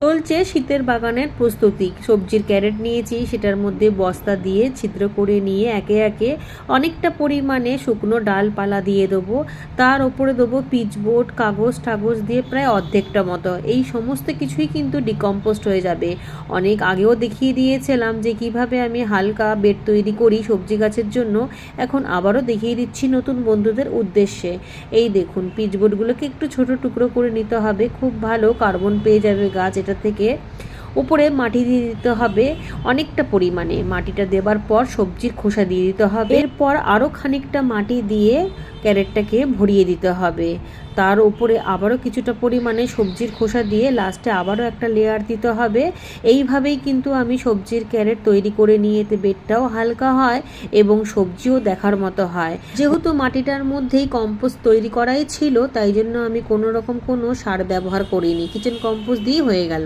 চলছে শীতের বাগানের প্রস্তুতি। সবজির ক্যারেট নিয়েছি, সেটার মধ্যে বস্তা দিয়ে ছিদ্র করে নিয়ে একে একে অনেকটা পরিমাণে শুকনো ডালপালা দিয়ে দেবো। তার ওপরে দেবো পিচবোর্ড, কাগজ টাগজ দিয়ে প্রায় অর্ধেকটা মতো। এই সমস্ত কিছুই কিন্তু ডিকম্পোস্ট হয়ে যাবে। অনেক আগেও দেখিয়ে দিয়েছিলাম যে কিভাবে আমি হালকা বেড তৈরি করি সবজি গাছের জন্য। এখন আবারও দেখিয়ে দিচ্ছি নতুন বন্ধুদের উদ্দেশ্যে। এই দেখুন, পিচবোর্ডগুলোকে একটু ছোট টুকরো করে নিতে হবে, খুব ভালো কার্বন পেয়ে যাবে গাছ এটা থেকে। উপরে মাটি দিয়ে দিতে হবে অনেকটা পরিমাণে। মাটিটা দেবার পর সবজির খোসা দিয়ে দিতে হবে। এরপর আরও খানিকটা মাটি দিয়ে ক্যারেটটাকে ভরিয়ে দিতে হবে। তার উপরে আবারও কিছুটা পরিমাণে সবজির খোসা দিয়ে লাস্টে আবারও একটা লেয়ার দিতে হবে। এইভাবেই কিন্তু আমি সবজির ক্যারেট তৈরি করে নিয়ে এতে বেডটাও হালকা হয় এবং সবজিও দেখার মতো হয়। যেহেতু মাটিটার মধ্যেই কম্পোস্ট তৈরি করাই ছিল, তাই জন্য আমি কোনো রকম কোনো সার ব্যবহার করিনি, কিচেন কম্পোস্ট দিয়ে হয়ে গেল।